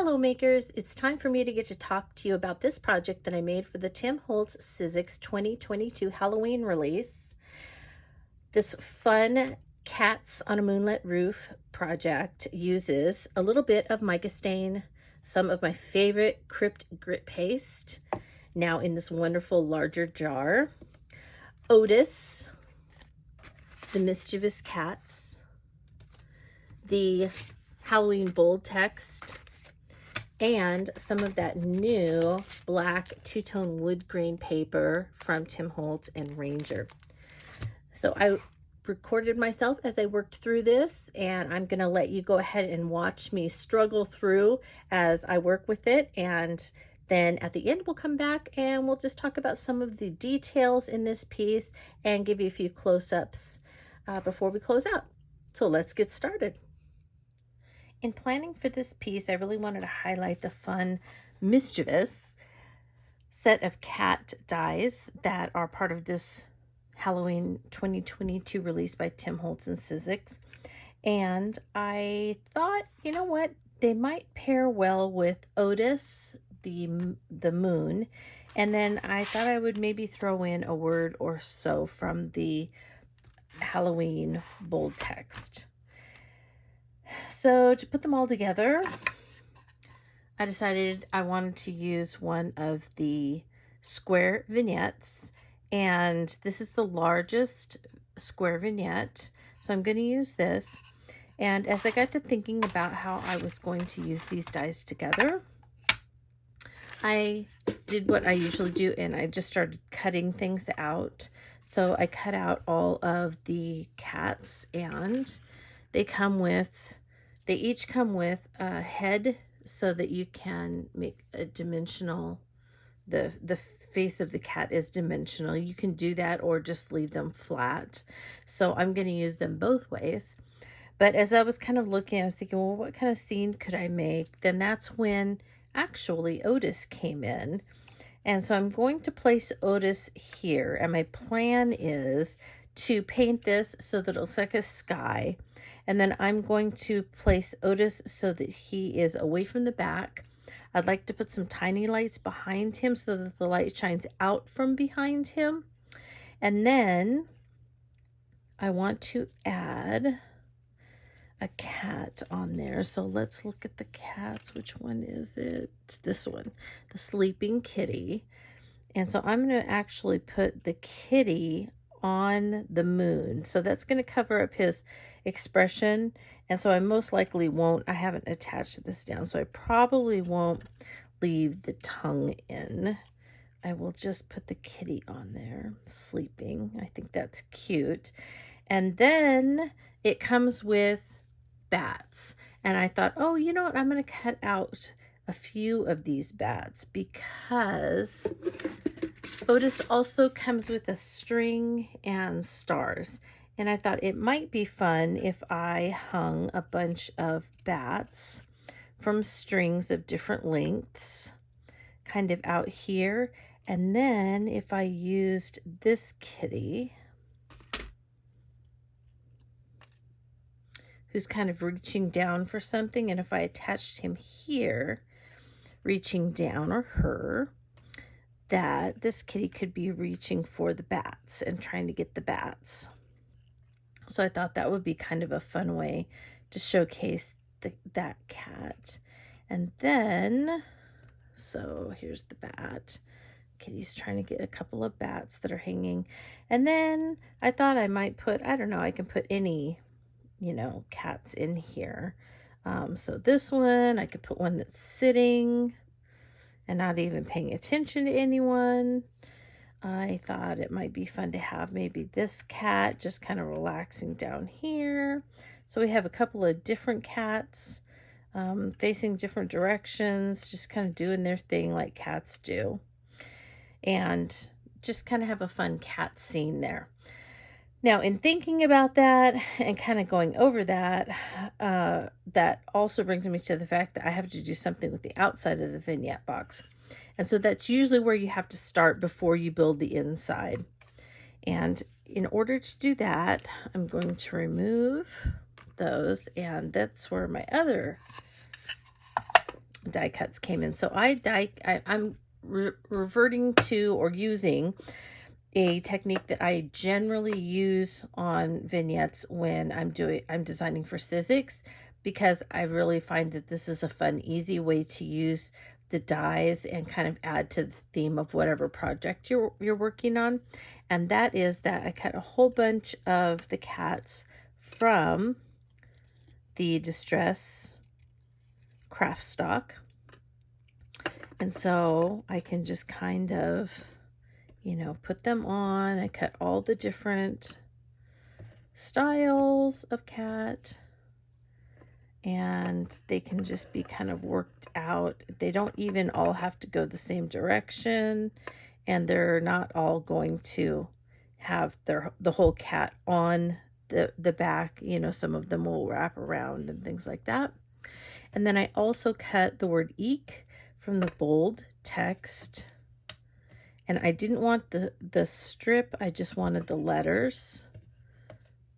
Hello makers, it's time for me to get to talk to you about this project that I made for the Tim Holtz Sizzix 2022 Halloween release. This fun Cats on a Moonlit Roof project uses a little bit of mica stain, some of my favorite Crypt grit paste, now in this wonderful larger jar, Otis, the mischievous cats, the Halloween bold text, and some of that new black two-tone wood grain paper from Tim Holtz and Ranger. So I recorded myself as I worked through this, and I'm gonna let you go ahead and watch me struggle through as I work with it, and then at the end we'll come back and we'll just talk about some of the details in this piece and give you a few close-ups before we close out. So let's get started. In planning for this piece, I really wanted to highlight the fun, mischievous set of cat dies that are part of this Halloween 2022 release by Tim Holtz and Sizzix. And I thought, you know what, they might pair well with Otis, the moon. And then I thought I would maybe throw in a word or so from the Halloween bold text. So to put them all together, I decided I wanted to use one of the square vignettes, and this is the largest square vignette, so I'm going to use this. And as I got to thinking about how I was going to use these dies together, I did what I usually do, and I just started cutting things out. So I cut out all of the cats, and they each come with a head so that you can make a dimensional, the face of the cat is dimensional. You can do that or just leave them flat. So I'm going to use them both ways. But as I was kind of looking, I was thinking, well, what kind of scene could I make? Then that's when actually Otis came in. And so I'm going to place Otis here. And my plan is to paint this so that it looks like a sky. And then I'm going to place Otis so that he is away from the back. I'd like to put some tiny lights behind him so that the light shines out from behind him. And then I want to add a cat on there. So let's look at the cats. Which one is it? This one, the sleeping kitty. And so I'm going to actually put the kitty on the moon. So that's going to cover up his expression. And so I most likely won't, I haven't attached this down, so I probably won't leave the tongue in. I will just put the kitty on there, sleeping. I think that's cute. And then it comes with bats. And I thought, oh, you know what? I'm going to cut out a few of these bats because Otis also comes with a string and stars. And I thought it might be fun if I hung a bunch of bats from strings of different lengths kind of out here. And then if I used this kitty, who's kind of reaching down for something, and if I attached him here, reaching down, or her, that this kitty could be reaching for the bats and trying to get the bats. So I thought that would be kind of a fun way to showcase that cat. And then, so here's the bat. Kitty's trying to get a couple of bats that are hanging. And then I thought I might put, I don't know, I can put any, cats in here. So this one, I could put one that's sitting and not even paying attention to anyone. I thought it might be fun to have maybe this cat just kind of relaxing down here. So we have a couple of different cats facing different directions, just kind of doing their thing like cats do. And just kind of have a fun cat scene there. Now, in thinking about that and kind of going over that, that also brings me to the fact that I have to do something with the outside of the vignette box. And so that's usually where you have to start before you build the inside. And in order to do that, I'm going to remove those, and that's where my other die cuts came in. So I'm reverting to or using a technique that I generally use on vignettes when I'm designing for Sizzix, because I really find that this is a fun, easy way to use the dies and kind of add to the theme of whatever project you're working on. And that is that I cut a whole bunch of the cats from the Distress craft stock. And so I can just kind of, you know, put them on. I cut all the different styles of cat, and they can just be kind of worked out. They don't even all have to go the same direction, and they're not all going to have the whole cat on the back. You know, some of them will wrap around and things like that. And then I also cut the word eek from the bold text. And I didn't want the strip, I just wanted the letters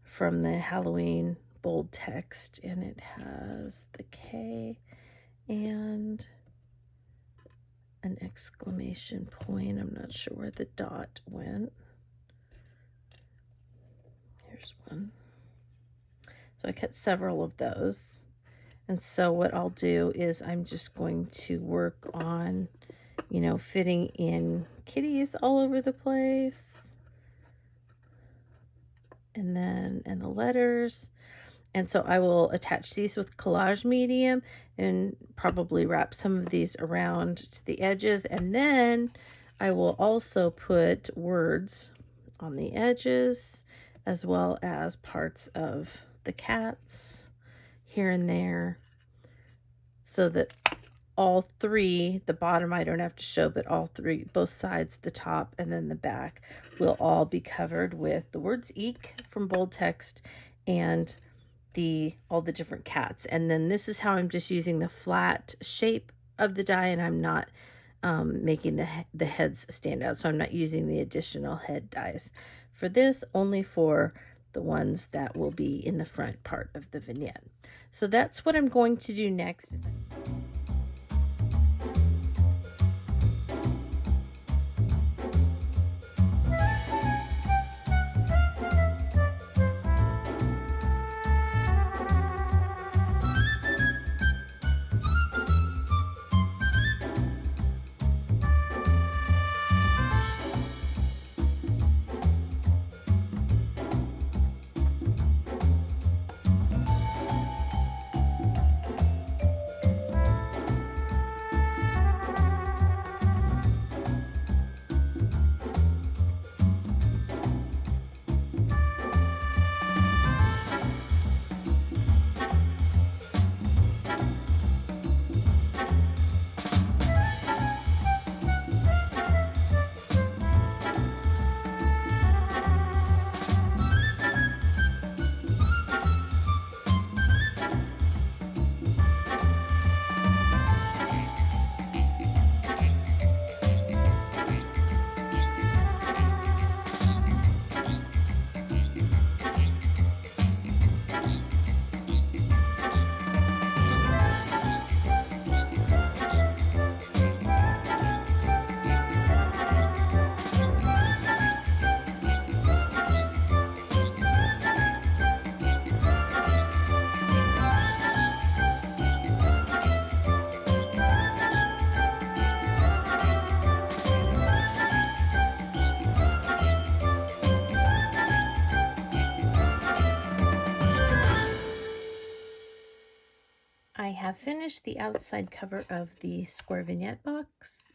from the Halloween bold text. And it has the K and an exclamation point. I'm not sure where the dot went. Here's one. So I cut several of those. And so what I'll do is I'm just going to work on, you know, fitting in kitties all over the place. And the letters. And so I will attach these with collage medium and probably wrap some of these around to the edges. And then I will also put words on the edges, as well as parts of the cats here and there, so that all three, the bottom I don't have to show, but all three, both sides, the top and then the back, will all be covered with the words eek from bold text and all the different cats. And then this is how I'm just using the flat shape of the die, and I'm not making the heads stand out. So I'm not using the additional head dies for this, only for the ones that will be in the front part of the vignette. So that's what I'm going to do next. I have finished the outside cover of the square vignette box.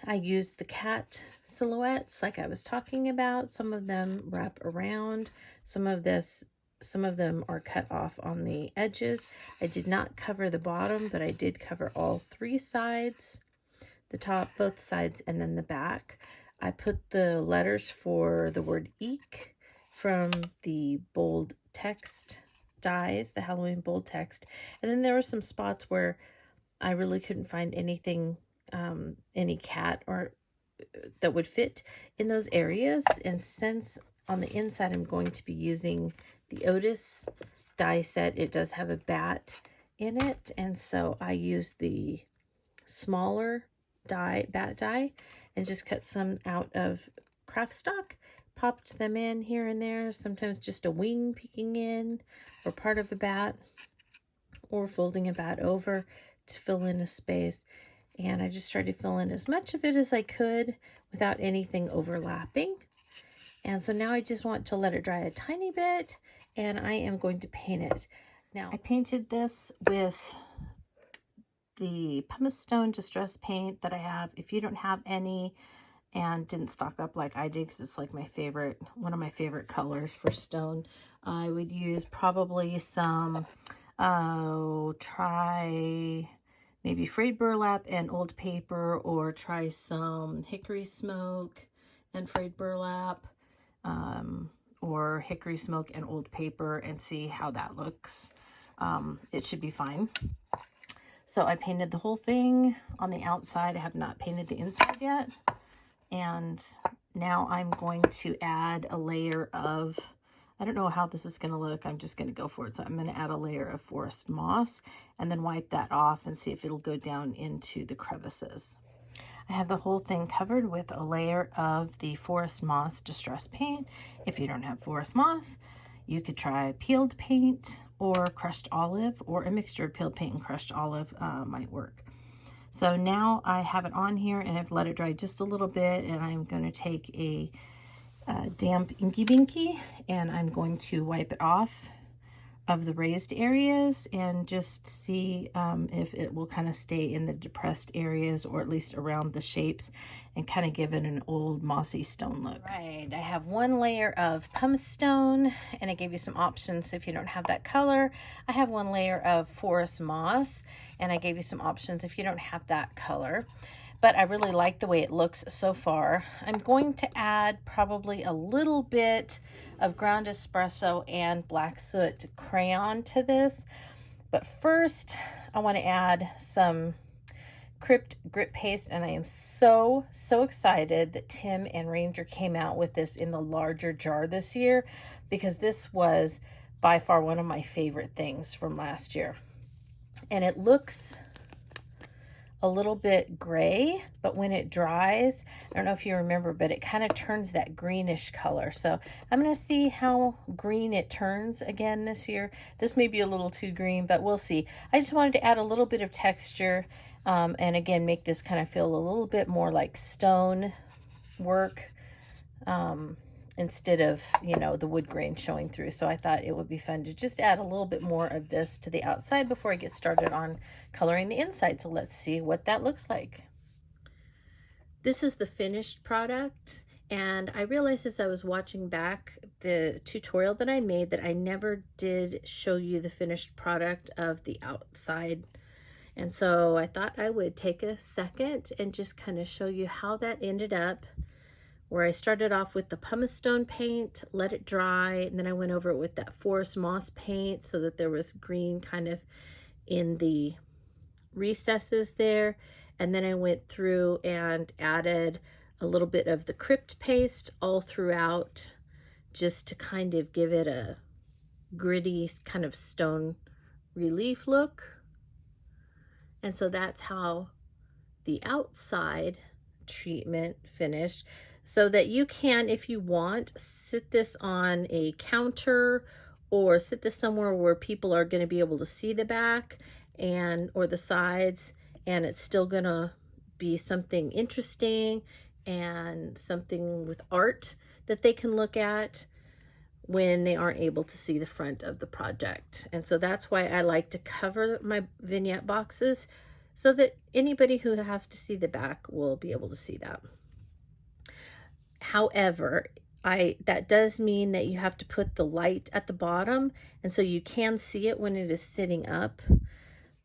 I used the cat silhouettes like I was talking about. Some of them wrap around, some of them are cut off on the edges. I did not cover the bottom, but I did cover all three sides, the top, both sides, and then the back. I put the letters for the word eek from the bold text dies, the Halloween bold text. And then there were some spots where I really couldn't find anything, any cat or that would fit in those areas. And since on the inside I'm going to be using the Otis die set, it does have a bat in it, and so I used the smaller bat die and just cut some out of craft stock, popped them in here and there, sometimes just a wing peeking in or part of a bat, or folding a bat over to fill in a space. And I just tried to fill in as much of it as I could without anything overlapping. And so now I just want to let it dry a tiny bit, and I am going to paint it. Now, I painted this with the pumice stone distress paint that I have. If you don't have any and didn't stock up like I did, because it's like my favorite, one of my favorite colors for stone, I would use probably some, try maybe frayed burlap and old paper, or try some hickory smoke and frayed burlap, or hickory smoke and old paper, and see how that looks. It should be fine. So I painted the whole thing on the outside. I have not painted the inside yet. And now I'm going to add a layer of, I don't know how this is going to look. I'm just going to go for it. So I'm going to add a layer of forest moss and then wipe that off and see if it'll go down into the crevices. I have the whole thing covered with a layer of the forest moss distress paint. If you don't have forest moss, you could try peeled paint or crushed olive, or a mixture of peeled paint and crushed olive might work. So now I have it on here and I've let it dry just a little bit, and I'm going to take a damp Inky Binky and I'm going to wipe it off of the raised areas and just see if it will kind of stay in the depressed areas, or at least around the shapes, and kind of give it an old mossy stone look. Right, I have one layer of pumice stone, and I gave you some options if you don't have that color. I have one layer of forest moss, and I gave you some options if you don't have that color. But I really like the way it looks so far. I'm going to add probably a little bit of ground espresso and black soot crayon to this. But first, I want to add some Crypt Grit Paste, and I am so excited that Tim and Ranger came out with this in the larger jar this year, because this was by far one of my favorite things from last year. And it looks a little bit gray, but when it dries, I don't know if you remember, but it kind of turns that greenish color. So I'm going to see how green it turns again this year. This may be a little too green, but we'll see. I just wanted to add a little bit of texture, and again, make this kind of feel a little bit more like stone work, instead of, you know, the wood grain showing through. So I thought it would be fun to just add a little bit more of this to the outside before I get started on coloring the inside. So let's see what that looks like. This is the finished product, and I realized as I was watching back the tutorial that I made that I never did show you the finished product of the outside. And so I thought I would take a second and just kind of show you how that ended up, where I started off with the pumice stone paint, let it dry, and then I went over it with that forest moss paint so that there was green kind of in the recesses there. And then I went through and added a little bit of the Crypt paste all throughout, just to kind of give it a gritty kind of stone relief look. And so that's how the outside treatment finished. So that you can, if you want, sit this on a counter, or sit this somewhere where people are going to be able to see the back and or the sides, and it's still going to be something interesting and something with art that they can look at when they aren't able to see the front of the project. And so that's why I like to cover my vignette boxes, so that anybody who has to see the back will be able to see that. However, that does mean that you have to put the light at the bottom, and so you can see it when it is sitting up,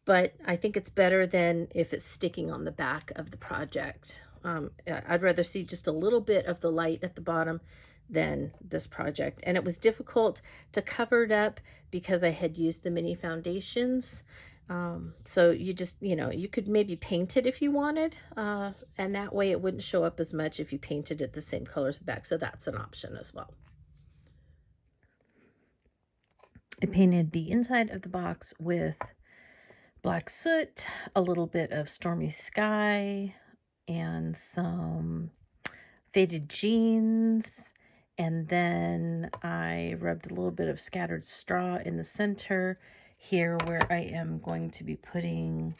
but I think it's better than if it's sticking on the back of the project. I'd rather see just a little bit of the light at the bottom than this project. And it was difficult to cover it up because I had used the mini foundations. So you just, you know, you could maybe paint it if you wanted, and that way it wouldn't show up as much if you painted it the same color as the back. So that's an option as well. I painted the inside of the box with black soot, a little bit of stormy sky, and some faded jeans. And then I rubbed a little bit of scattered straw in the center here where I am going to be putting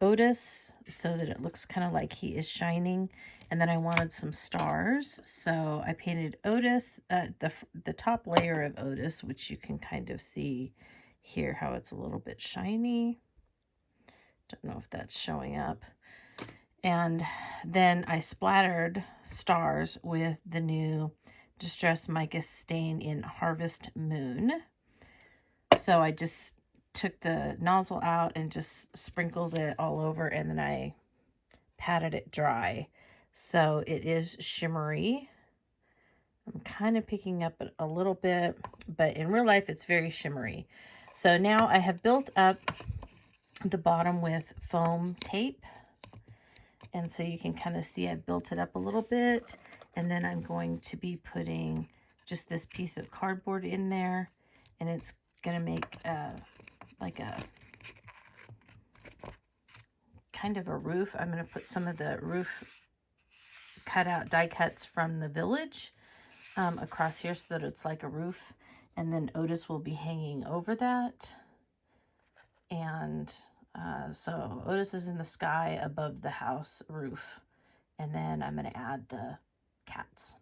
Otis so that it looks kind of like he is shining. And then I wanted some stars, so I painted Otis, the top layer of Otis, which you can kind of see here how it's a little bit shiny. Don't know if that's showing up. And then I splattered stars with the new Distress Mica stain in Harvest Moon. So I just took the nozzle out and just sprinkled it all over, and then I patted it dry. So it is shimmery. I'm kind of picking up a little bit, but in real life it's very shimmery. So now I have built up the bottom with foam tape. And so you can kind of see I've built it up a little bit. And then I'm going to be putting just this piece of cardboard in there. And it's going to make like a kind of a roof. I'm going to put some of the roof die cuts from the village across here so that it's like a roof. And then Otis will be hanging over that. And so Otis is in the sky above the house roof. And then I'm going to add the cats.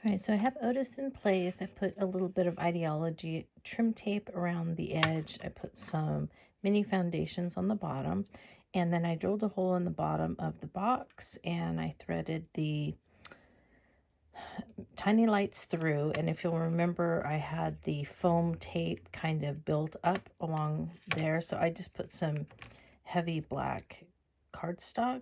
All right, so I have Otis in place. I put a little bit of Ideology trim tape around the edge. I put some mini foundations on the bottom. And then I drilled a hole in the bottom of the box and I threaded the tiny lights through. And if you'll remember, I had the foam tape kind of built up along there. So I just put some heavy black cardstock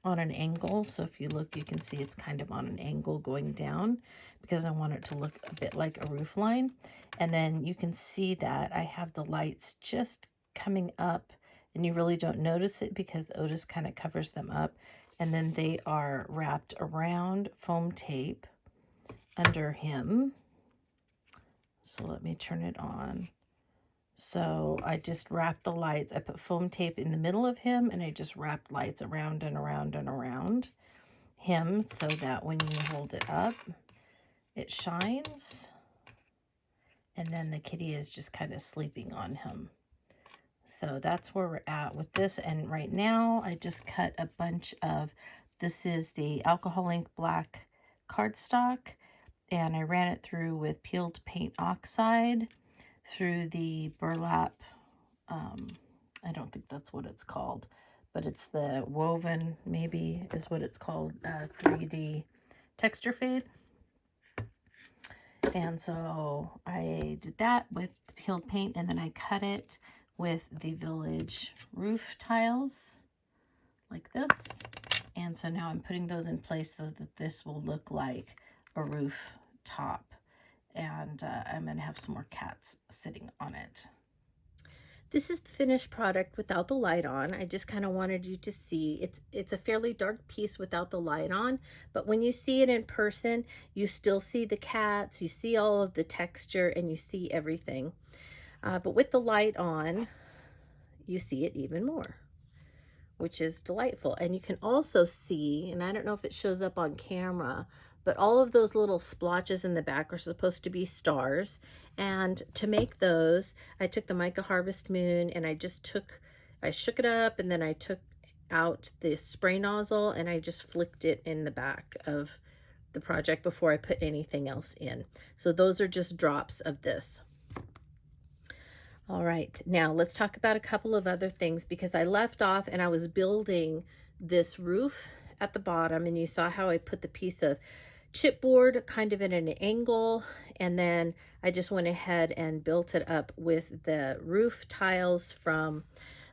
on an angle. So if you look, you can see it's kind of on an angle going down because I want it to look a bit like a roof line. And then you can see that I have the lights just coming up, and you really don't notice it because Otis kind of covers them up. And then they are wrapped around foam tape under him. So let me turn it on. So I just wrapped the lights. I put foam tape in the middle of him, and I just wrapped lights around and around and around him so that when you hold it up, it shines. And then the kitty is just kind of sleeping on him. So that's where we're at with this. And right now I just cut a bunch of, this is the alcohol ink black cardstock, and I ran it through with peeled paint oxide through the burlap, I don't think that's what it's called, but it's the woven, maybe is what it's called, 3D texture fade. And so I did that with peeled paint, and then I cut it with the village roof tiles like this. And so now I'm putting those in place so that this will look like a roof top. And I'm going to have some more cats sitting on it. This is the finished product without the light on. I just kind of wanted you to see. It's a fairly dark piece without the light on, but when you see it in person, you still see the cats, you see all of the texture, and you see everything. But with the light on, you see it even more, which is delightful. And you can also see, and I don't know if it shows up on camera, but all of those little splotches in the back are supposed to be stars. And to make those, I took the Mica Harvest Moon and I shook it up, and then I took out the spray nozzle and I just flicked it in the back of the project before I put anything else in. So those are just drops of this. All right, now let's talk about a couple of other things, because I left off and I was building this roof at the bottom, and you saw how I put the piece of chipboard kind of at an angle, and then I just went ahead and built it up with the roof tiles from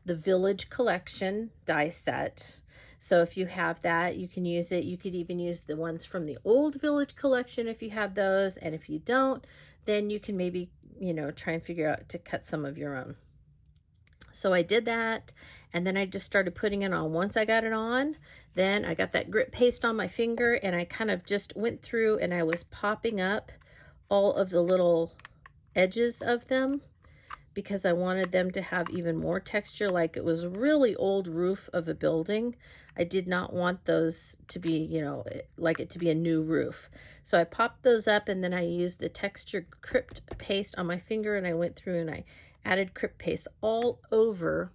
the Village Collection die set. So if you have that, you can use it. You could even use the ones from the old Village Collection if you have those, and if you don't, then you can maybe, you know, try and figure out to cut some of your own. So I did that, and then I just started putting it on. Once I got it on, then I got that grit paste on my finger, and I kind of just went through and I was popping up all of the little edges of them because I wanted them to have even more texture, like it was a really old roof of a building. I did not want those to be, you know, like it to be a new roof. So I popped those up, and then I used the texture crypt paste on my finger, and I went through and I added crypt paste all over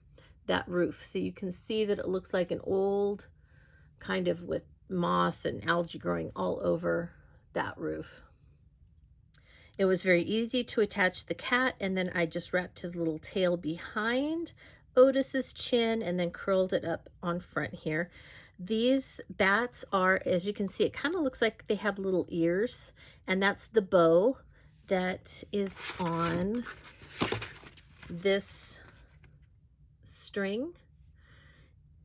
that roof. So you can see that it looks like an old kind of with moss and algae growing all over that roof. It was very easy to attach the cat, and then I just wrapped his little tail behind Otis's chin and then curled it up on front here. These bats are, as you can see, it kind of looks like they have little ears, and that's the bow that is on this string.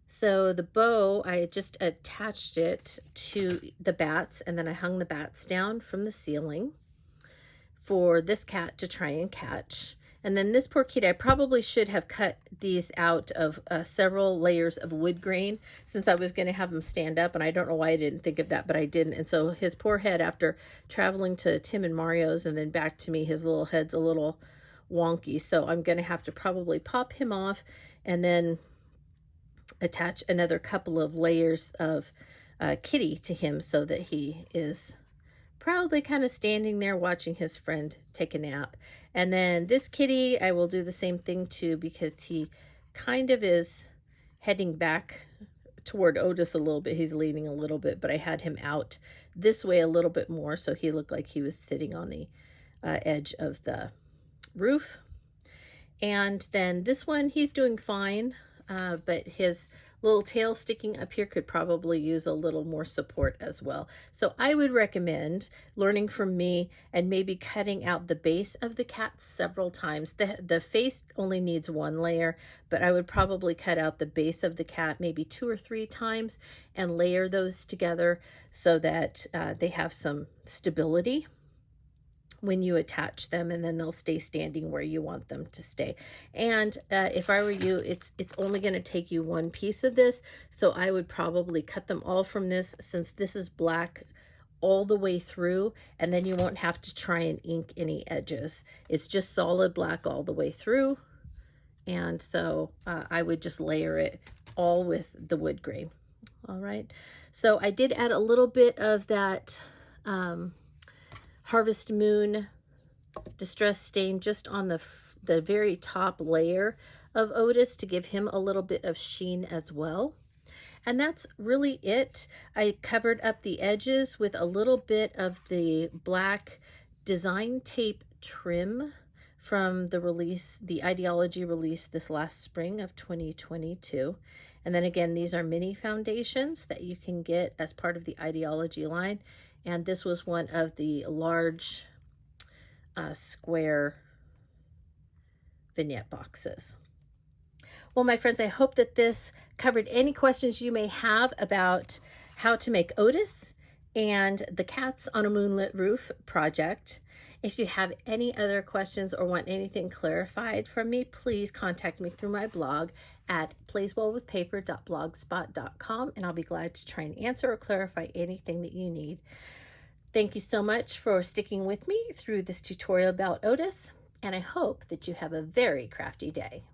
So the bow, I just attached it to the bats, and then I hung the bats down from the ceiling for this cat to try and catch. And then this poor kitty, I probably should have cut these out of several layers of wood grain, since I was going to have him stand up, and I don't know why I didn't think of that, but I didn't. And so his poor head, after traveling to Tim and Mario's and then back to me, his little head's a little wonky. So I'm going to have to probably pop him off and then attach another couple of layers of kitty to him so that he is proudly kind of standing there watching his friend take a nap. And then this kitty, I will do the same thing too, because he kind of is heading back toward Otis a little bit. He's leaning a little bit, but I had him out this way a little bit more, so he looked like he was sitting on the edge of the roof. And then this one, he's doing fine, but his little tail sticking up here could probably use a little more support as well. So I would recommend learning from me and maybe cutting out the base of the cat several times. The face only needs one layer, but I would probably cut out the base of the cat maybe 2 or 3 times and layer those together so that they have some stability when you attach them, and then they'll stay standing where you want them to stay. And if I were you, it's only going to take you one piece of this, so I would probably cut them all from this, since this is black all the way through, and then you won't have to try and ink any edges. It's just solid black all the way through, and so I would just layer it all with the wood grain. All right, so I did add a little bit of that Harvest Moon Distress Stain just on the very top layer of Otis to give him a little bit of sheen as well. And that's really it. I covered up the edges with a little bit of the black design tape trim from the release, the Ideology release this last spring of 2022. And then again, these are mini foundations that you can get as part of the Ideology line. And this was one of the large square vignette boxes. Well, my friends, I hope that this covered any questions you may have about how to make Otis and the Cats on a Moonlit Roof project. If you have any other questions or want anything clarified from me, please contact me through my blog at playswellwithpaper.blogspot.com, and I'll be glad to try and answer or clarify anything that you need. Thank you so much for sticking with me through this tutorial about Otis, and I hope that you have a very crafty day.